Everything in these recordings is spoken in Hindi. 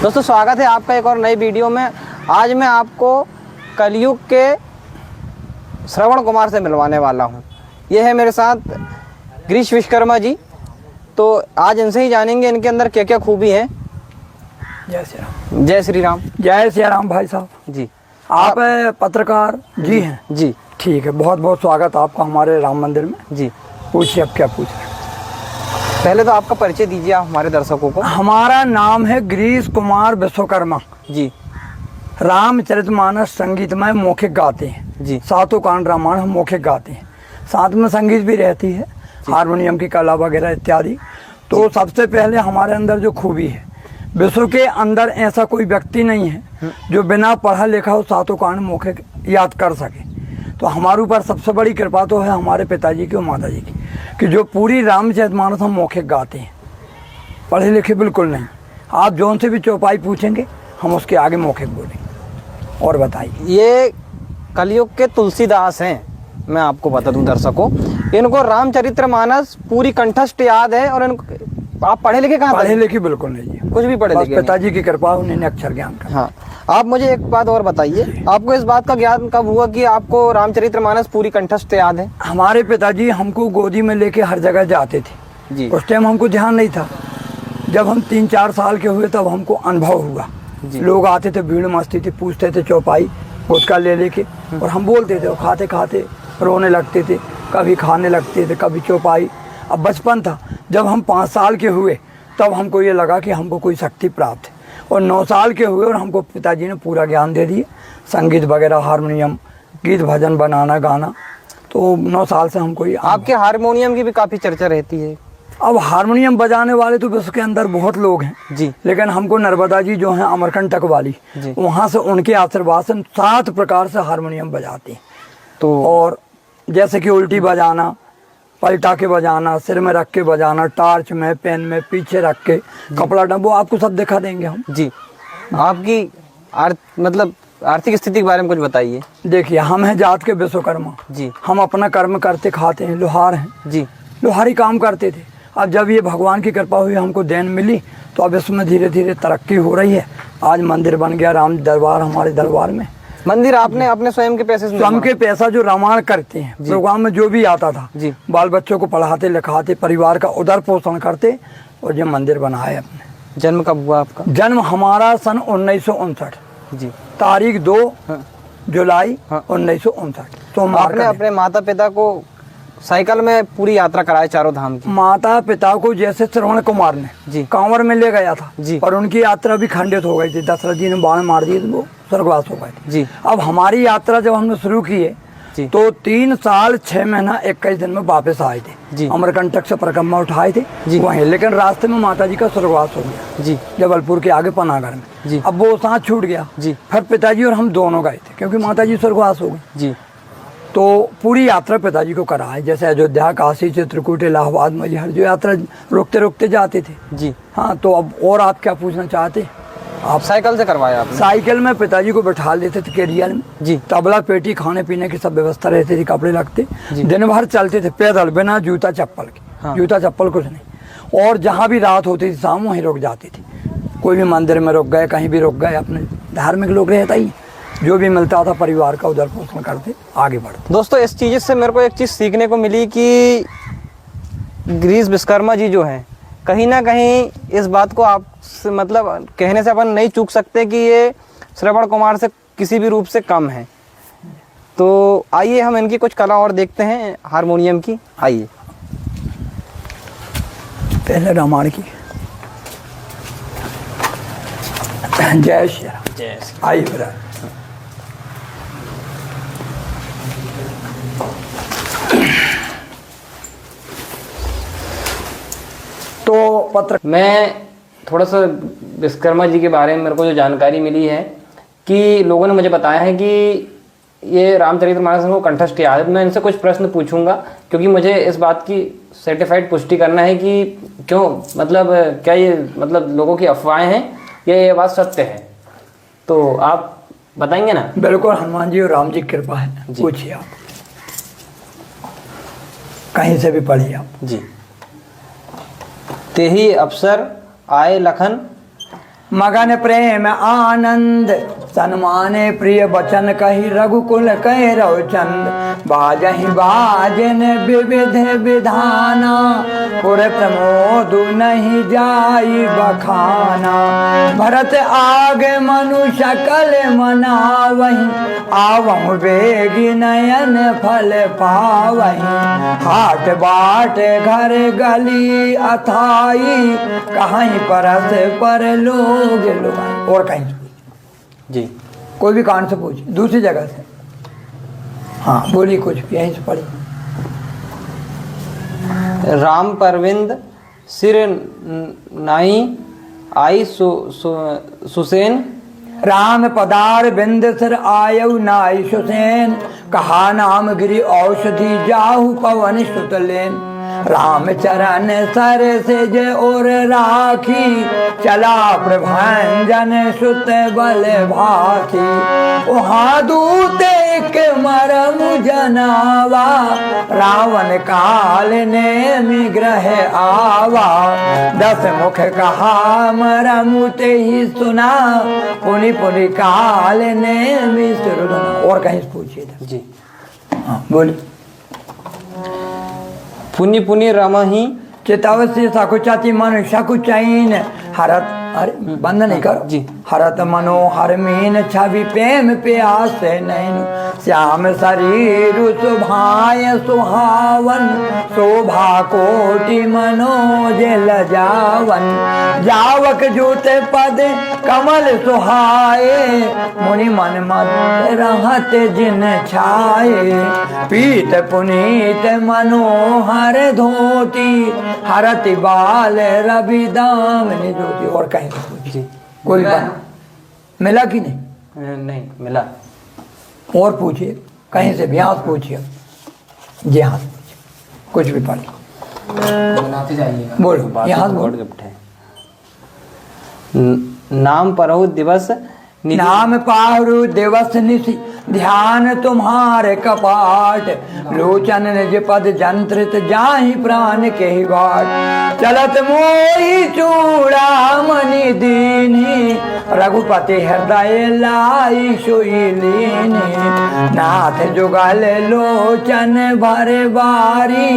दोस्तों स्वागत है आपका एक और नई वीडियो में। आज मैं आपको कलयुग के श्रवण कुमार से मिलवाने वाला हूं। ये है मेरे साथ गिरीश विश्वकर्मा जी। तो आज इनसे ही जानेंगे इनके अंदर क्या क्या खूबी है। जय श्री राम। जय श्री राम। जय श्री राम भाई साहब जी। आप पत्रकार जी हैं? जी ठीक है, बहुत बहुत स्वागत आपका हमारे राम मंदिर में। जी पूछिए, अब क्या पूछ रहे हैं? पहले तो आपका परिचय दीजिए आप हमारे दर्शकों को। हमारा नाम है गिरीश कुमार विश्वकर्मा जी। रामचरितमानस संगीतमय मौखिक गाते हैं जी। सातों कांड रामायण हम मौखिक गाते हैं, साथ में संगीत भी रहती है, हारमोनियम की कला वगैरह इत्यादि। तो सबसे पहले हमारे अंदर जो खूबी है, विश्व के अंदर ऐसा कोई व्यक्ति नहीं है जो बिना पढ़ा लिखा हो सातों कांड मौखिक याद कर सके। तो हमारे ऊपर सबसे बड़ी कृपा तो है हमारे पिताजी की और माता जी की, कि जो पूरी रामचरितमानस हम मौखिक गाते हैं, पढ़े लिखे बिल्कुल नहीं। आप जौन से भी चौपाई पूछेंगे हम उसके आगे मौखिक बोलेंगे। और बताइए। ये कलयुग के तुलसीदास हैं। मैं आपको बता दूं दर्शकों, इनको रामचरितमानस पूरी कंठस्थ याद है। और इनको आप पढ़े लिखे कहाँ? पढ़े लिखे बिल्कुल नहीं है, कुछ भी पढ़े लिखे? पिताजी की कृपा, उन्होंने अक्षर ज्ञान का। हाँ, आप मुझे एक बात और बताइए, आपको इस बात का ज्ञान कब हुआ कि आपको रामचरितमानस पूरी कंठस्थ याद है? हमारे पिताजी हमको गोदी में लेके हर जगह जाते थे जी। उस टाइम हमको ध्यान नहीं था। जब हम 3-4 साल के हुए तब हमको अनुभव हुआ। लोग आते थे, भीड़ मस्ती थी, पूछते थे चौपाई गुटखा ले लेके, और हम बोलते थे, और खाते खाते रोने लगते थे, कभी खाने लगते थे, कभी चौपाई। अब बचपन था। जब हम 5 साल के हुए तब हमको ये लगा कि हमको कोई शक्ति प्राप्त है, और 9 साल के हुए और हमको पिताजी ने पूरा ज्ञान दे दिया, संगीत वगैरह, हारमोनियम, गीत भजन बनाना, गाना। तो 9 साल से हमको ये। आपके हारमोनियम की भी काफी चर्चा रहती है। अब हारमोनियम बजाने वाले तो विश्व के अंदर बहुत लोग हैं जी, लेकिन हमको नर्मदा जी जो हैं अमरकंटक वाली, वहाँ से उनके आशीर्वाद से 7 प्रकार से हारमोनियम बजाते हैं। तो और जैसे कि उल्टी बजाना, पलटा के बजाना, सिर में रख के बजाना, टार्च में, पेन में, पीछे रख के, कपड़ा डंबो, आपको सब दिखा देंगे हम जी। आपकी मतलब आर्थिक स्थिति के बारे में कुछ बताइए। देखिए, हम हैं जात के विश्वकर्मा जी। हम अपना कर्म करते खाते हैं, लोहार हैं जी। लोहारी काम करते थे। अब जब ये भगवान की कृपा हुई, हमको देन मिली, तो अब इसमें धीरे धीरे तरक्की हो रही है। आज मंदिर बन गया, राम दरबार, हमारे दरबार में मंदिर आपने अपने स्वयं के पैसे से? स्वयं के पैसा, जो रामायण करते हैं प्रोग्राम में जो भी आता था जी, बाल बच्चों को पढ़ाते लिखाते, परिवार का उदर पोषण करते, और ये मंदिर बनाए अपने। जन्म कब हुआ आपका? जन्म हमारा सन 1959 जी, तारीख 2 जुलाई 1959। तो आपने अपने माता पिता को साइकिल में पूरी यात्रा कराई चारों धाम की? माता पिता को जैसे श्रवण कुमार ने जी कांवर में ले गया था जी, और उनकी यात्रा भी खंडित हो गई थी। दशरथ जी ने बाण मार दिए, वो स्वर्गवास हो गए थे जी। अब हमारी यात्रा जब हमने शुरू की है तो 3 साल 6 महीना 21 दिन में वापस आए थे। अमरकंटक से परिक्रमा उठाए थे वहीं, लेकिन रास्ते में माता जी का स्वर्गवास हो गया जी, जबलपुर के आगे पनागढ़ में जी। अब वो सांस छूट गया जी। फिर पिताजी और हम दोनों गए थे, क्योंकि माता जी स्वर्गवास हो गई जी। तो पूरी यात्रा पिताजी को कराए, जैसे अयोध्या, काशी, चित्रकूट, इलाहाबाद, मैहर, जो यात्रा रुकते रुकते जाते थे जी। हाँ, तो अब और आप क्या पूछना चाहते? आप साइकिल से करवाया आपने? साइकिल में पिताजी को बैठा देते थे केरियल में जी। तबला, पेटी, खाने पीने की सब व्यवस्था रहती थी, कपड़े लगते, दिन भर चलते थे पैदल, बिना जूता चप्पल के। हाँ। जूता चप्पल कुछ नहीं। और जहाँ भी रात होती थी शाम, वहीं रुक जाती थी। कोई भी मंदिर में रुक गए, कहीं भी रुक गए, अपने धार्मिक लोग रहता ही, जो भी मिलता था परिवार का उधर पोषण करते, आगे बढ़ते। दोस्तों, इस चीज़ से मेरे को एक चीज़ सीखने को मिली कि गिरीश विश्वकर्मा जी जो हैं, कहीं ना कहीं इस बात को आप मतलब कहने से अपन नहीं चूक सकते कि ये श्रवण कुमार से किसी भी रूप से कम है। तो आइए हम इनकी कुछ कला और देखते हैं हारमोनियम की। आइए पहले रामायण की। जय श्री राम। जय श्री। आइए बेटा। तो पत्र मैं थोड़ा सा विश्वकर्मा जी के बारे में मेरे को जो जानकारी मिली है कि लोगों ने मुझे बताया है कि ये रामचरितमानस को कंठस्थ याद है। मैं इनसे कुछ प्रश्न पूछूंगा, क्योंकि मुझे इस बात की सर्टिफाइड पुष्टि करना है कि क्यों, मतलब क्या ये मतलब लोगों की अफवाहें हैं या ये बात सत्य है। तो आप बताएंगे ना? बिल्कुल, हनुमान जी और राम जी की कृपा है। पूछिए, आप कहीं से भी पढ़िए आप जी। ते ही अवसर आए लखन मगन प्रेम आनंद सन्माने प्रिय बचन कही रघुकुल कह चंद बाजहि बाजन विविध विधाना पुर प्रमोद नहीं जाई बखाना भरत आगे मनु सकल मनावही आवहु बेगी नयन फल पावही हाट बाट घर गली अथाई कहीं परस पर लोग लुभाई। और कहीं जी कोई भी कान से पूछ दूसरी जगह से। हाँ बोली कुछ यहीं से पढ़ी। राम परविंद सिर नाई आई सुसेन राम पदार बिंद सिर आयु नाई सुसेन कहा नाम गिरी औषधि जाहु पवन सुतलेन राम चरण सर से जय और राखी चला प्रभंजन सुत बल भाखी वहाँ दूत एक मरम जनावा रावण काल ने निग्रह आवा 10 मुख कहा मरम ते ही सुना पुनि पुनि काल ने विसुर। और कहीं से पूछिए जी। हाँ बोली। पुनि पुनि रमहि चितावस्य सकुचाति मन सकुचैन हरत अरे बंद नहीं करो जी। हरत मनोहर मीन छवि प्रेम प्यास नैन श्याम शरीर सुभाय सुहावन शोभा कोटि मनोज लजावन जावक जूत पद कमल सुहाए मुनि मन मत रहत जिन छाए पीत पुनीत मनोहर धोती हरति बाल रवि दामिनी ज्योति। और कहीं जी। कोई बात मिला कि नहीं? नहीं मिला। और पूछिए कहीं से भी हाथ पूछिए। जी हाथ पूछिए कुछ भी पढ़िए बनाते जाइएगा। बोलो यहाँ बोल। गिफ्ट है नाम परहु दिवस नाम पाहरु दिवस निशि ध्यान तुम्हारे कपाट लोचन निज पद जंत्रित जाहि प्राण के बाट चलत मोहि चूड़ा मणि दीनी रघुपति हृदय लाई सोई लीनी नाथ जुगल लोचन भरे बारी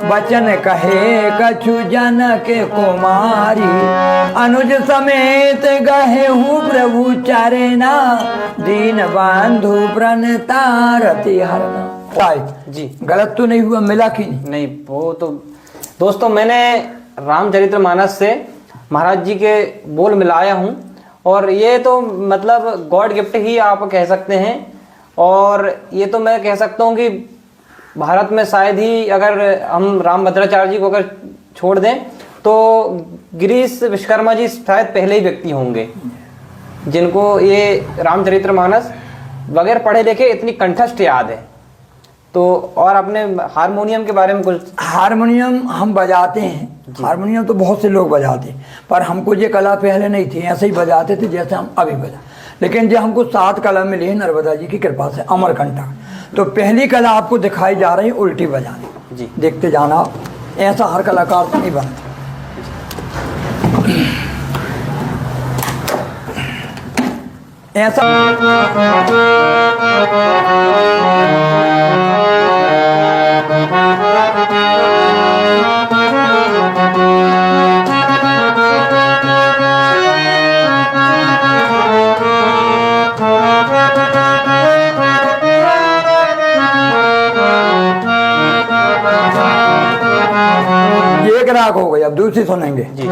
बचन कहे कछु जनक कुमारी अनुज समेत गहे हूँ प्रभु चरना दीन बंधु प्रणतारति हरना। जी गलत तो नहीं हुआ? मिला कि नहीं? नहीं वो तो दोस्तों मैंने रामचरितमानस से महाराज जी के बोल मिलाया हूँ और ये तो मतलब गॉड गिफ्ट ही आप कह सकते हैं। और ये तो मैं कह सकता हूँ कि भारत में शायद ही अगर हम रामभद्राचार्य जी को अगर छोड़ दें तो गिरीश विश्वकर्मा जी शायद पहले ही व्यक्ति होंगे जिनको ये रामचरितमानस बगैर पढ़े लिखे इतनी कंठस्थ याद है। तो और अपने हारमोनियम के बारे में कुछ? हारमोनियम हम बजाते हैं। हारमोनियम तो बहुत से लोग बजाते हैं पर हमको ये कला पहले नहीं थी, ऐसे ही बजाते थे जैसे हम अभी बजा। लेकिन जो हमको 7 कला मिली है नर्मदा जी की कृपा से अमरकंटक, तो पहली कला आपको दिखाई जा रही है उल्टी बजाने जी। देखते जाना ऐसा हर कलाकार तो नहीं बनता। ऐसा एक राग हो गई। अब दूसरी सुनेंगे जी।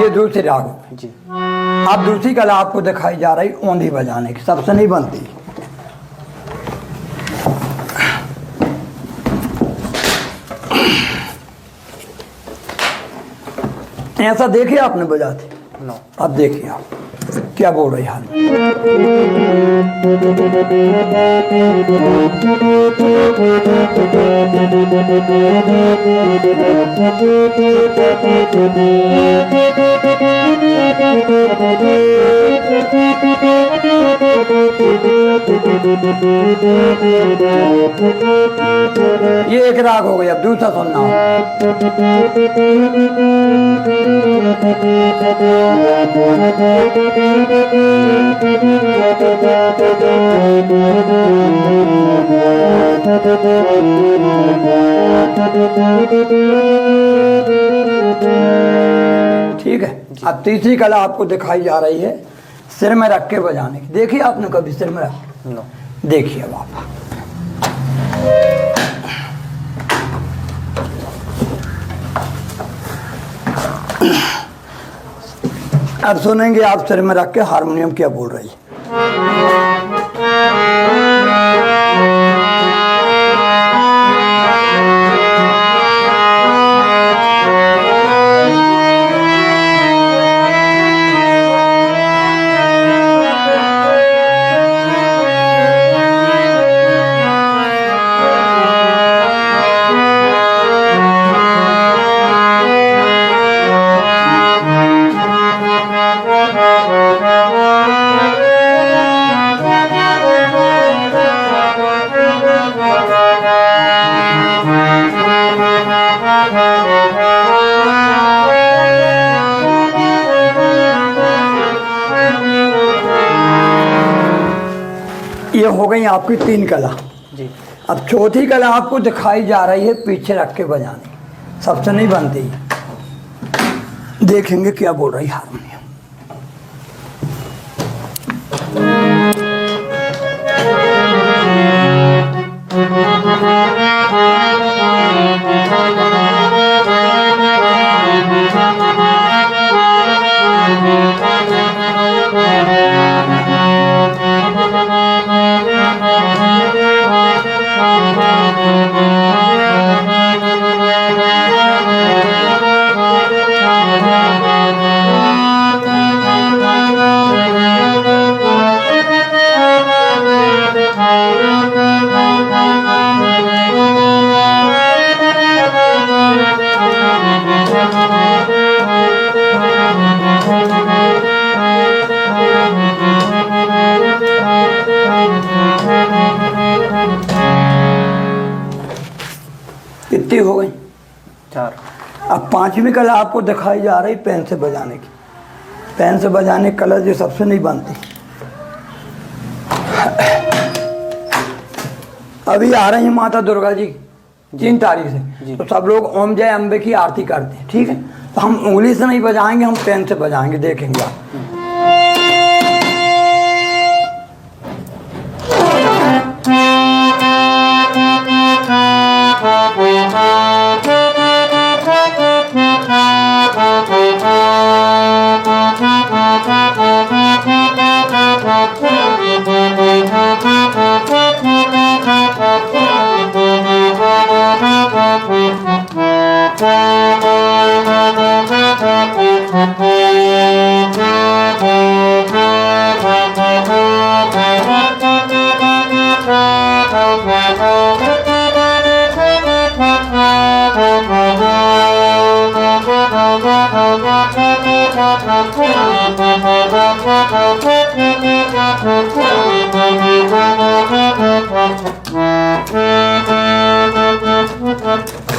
ये दूसरी राग हो गई जी। अब दूसरी कला आपको दिखाई जा रही औंधी बजाने की, सबसे नहीं बनती। ऐसा देखिए आपने बजाते? अब देखिए आप क्या बोल रही हाल ये एक राग हो गया। अब दूसरा सुनना हो। ठीक है। अब तीसरी कला आपको दिखाई जा रही है सिर में रख के बजाने की। देखिए आपने कभी सिर में रख नो। देखिए अब आप अब सुनेंगे आप सिर में रख के हारमोनियम क्या बोल रही है। ये हो गई आपकी तीन कला जी। अब चौथी कला आपको दिखाई जा रही है पीछे रख के बजाने। सबसे नहीं बनती। देखेंगे क्या बोल रही हारमोनियम। कितनी हो गई? 4। अब पांचवी कला आपको दिखाई जा रही पेन से बजाने की। पेन से बजाने की कला जो सबसे नहीं बनती। अभी आ रही है माता दुर्गा जी 3 तारीख से, तो सब लोग ओम जय अम्बे की आरती करते हैं। ठीक है, तो हम उंगली से नहीं बजाएंगे, हम पेन से बजाएंगे। देखेंगे आप।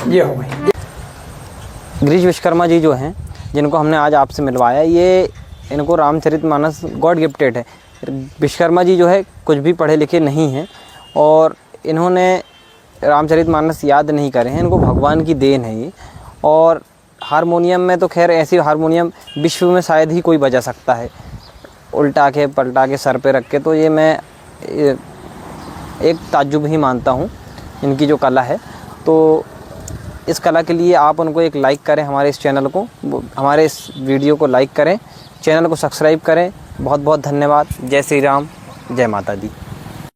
ये हो गई। गिरीश विश्वकर्मा जी जो हैं, जिनको हमने आज आपसे मिलवाया, ये इनको रामचरितमानस गॉड गिफ्टेड है। विश्वकर्मा जी जो है कुछ भी पढ़े लिखे नहीं हैं और इन्होंने रामचरितमानस याद नहीं करे हैं। इनको भगवान की देन है ये। और हारमोनियम में तो खैर ऐसी हारमोनियम विश्व में शायद ही कोई बजा सकता है, उल्टा के पलटा के सर पे रख के। तो ये मैं एक ताज्जुब ही मानता हूँ इनकी जो कला है। तो इस कला के लिए आप उनको एक लाइक करें, हमारे इस चैनल को, हमारे इस वीडियो को लाइक करें, चैनल को सब्सक्राइब करें। बहुत बहुत धन्यवाद। जय श्री राम, जय माता दी।